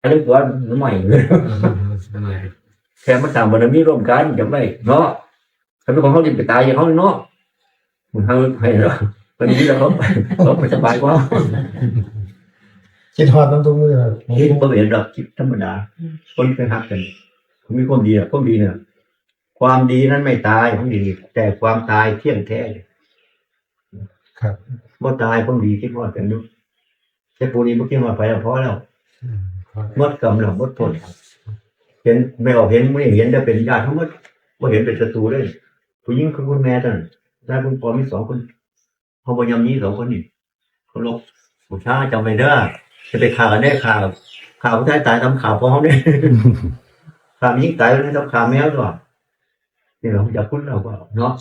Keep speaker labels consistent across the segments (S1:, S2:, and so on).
S1: อะไรกว่าใหม่เลยแค่มันต่างบารมีร่วมกันจะไม่เนาะถ้าเป็นของเขาจะไปตายอย่างเขาเนาะมันเขาให้เนาะตอนนี้เราเขาไปสบายกว่า
S2: คิดฮอดน้ำตุ้งมือ
S1: คิดบ่เห็นดอกคิดธรรมดาคนเคยหักกันเขามีความดีอะความดีเนี่ยความดีนั้นไม่ตายของดีแต่ความตายเที่ยงแท้
S2: ครับ
S1: บ่ตายความดีคิดฮอดกันอยู่แต่ปูนี้บ่คิดฮอดไปแล้วพอแล้วหมดกรรมแล้วหมดผลเห็นไม่ออกเห็นไม่เห็นได้เป็นญาติทั้งหมดบ่เห็นเป็นศัตรูเลยผู้หญิงคือคุณแม่ท่านชายคุณพ่อมี2คนเขาบ่ยำนี้2คนนี่เขาลบผู้ชายจำไว้เด้อจะไปฆ่ากันได้ฆ่าผู้ชายตายทำข่าวพอเขาเนี่ย ข่ามียิ่งตายแล้วทำข่าแมวด้วยนี่เราจะคุ้นเราก็เนาะ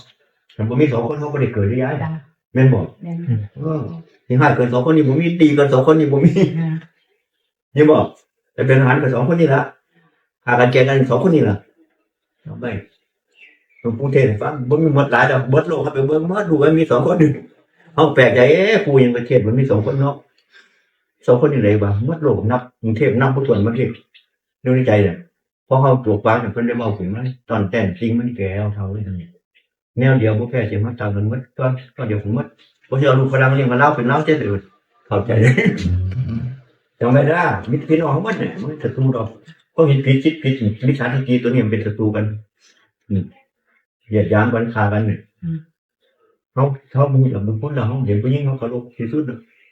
S1: แต่บ่มี2คนเขาบ่ได้เกิดได้ย้ายแม่นบ่
S3: แม่น
S1: ที่ห้าเกิน2คนนี่บ่มีดีเกิน2คนนี่บ่มีนี่บ่แต่เป็นทหารกับ2คนนี่ล่ะหากันแก่กัน2คนนี่ล่ะเอาไปหลวงปู่เทศน์ฟังบ่มีหมดหลายดอกเบิดโลกครับไปเบิ่งหมดดูว่ามี2คนนี่เฮาแปลกใจปู่ยังประเทศมันมี2คนเนาะ2คนนี่เลยว่าหมดโลกนับกรุงเทพนับบ่ถ้วนประเทศอยู่ในใจเนี่ยพอเฮาปลูกฝังเพิ่นได้เว้าถึงมันตอนแต่นจริงมันแก่เอาเท่าเลยทั้งนี้แนวเดียวบ่แพ้สิมาตามกันหมดตอนเดียวผมหมดบ่สิเอาลูกฝรั่งเลี้ยงมาเล่าเป็นเล่าเจ็ดเดือนเข้าใจจำไม่ได้มิตรพี่น้องของมันเนี่ยมันศัตรูดอกก็เห็นผิดคิดผิดมิจฉาทิฏฐิตัวนี้มันเป็นศัตรูกันเหยียดหยามกันฆ่ากันเนี่ยเขามึงอย่ามึงพ้นเราเขาเห็นผู้หญิงเขาเคารพที่สุด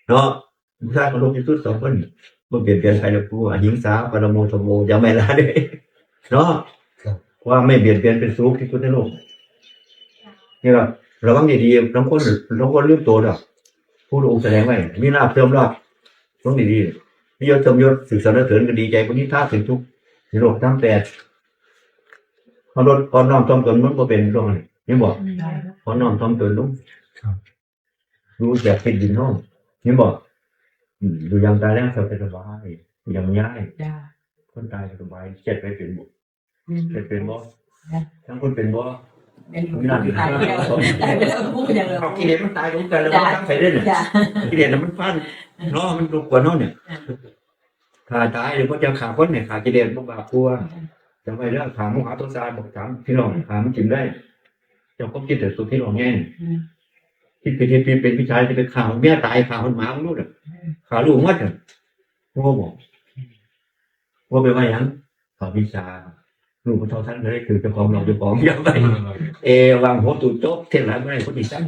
S1: เนาะผู้ชายเคารพที่สุด2คนบ่เปลี่ยนใครแล้วกูอหิงสาปรโมธรรมโมอย่าไม่ละเด้เนาะว่าไม่เบียดเบียนเป็นสุขที่สุดในโลกนี่ล่ะระวังดีๆบางคนลืมตัวดอกผู้องค์แสดงไว้มีลาภเติมลาภต้องดีๆมียศเติมยศศึกษาเสริญก็ดีใจคนนี้ท่าถึงทุกในโลกทั้ง8พอลดพอน้อมถ่อมตนมันก็เป็นตรงนี้นี่บอกพอน้อมถ่อมตนลงรู้จักเป็นดินห้องนี่บอกดูอย่างตายแล้วสบายอย่างง่ายคนตายสบายเจ็ดไปเป็นบุเป็นบ่ทั้งคนเป็นบ่มีหน้าที่ตายแล้วพูดอย่างเรากิเลสมันตายลงกันแล้วมันตั้งใจได้เนี่ยกิเลสมันฟันเนาะมันรบกวนเนาะเนี่ยขาตายหรือว่าจะขาคนเนี่ยขากิเลสบ่บาปกลัวจะไปแล้วขามุขตัวซาบอกถามพี่น้องขามันจิ้มได้เจ้าก็คิดแต่สุดที่เราแง่คิดเป็นพี่ชายจะเป็นข่าวเมียตายข่าวคนหมาของลูกอ่ะข่าวลูกมัดอ่ะพ่อบอกว่าไปว่าอย่างข่าววิชาลูกพระเจ้าท่านเลยคือเจ้าของเราเจ้าของยังไงวังหัวตุ่นโจ๊กเท่าไหร่ไม่ได้คนอีกตั้ง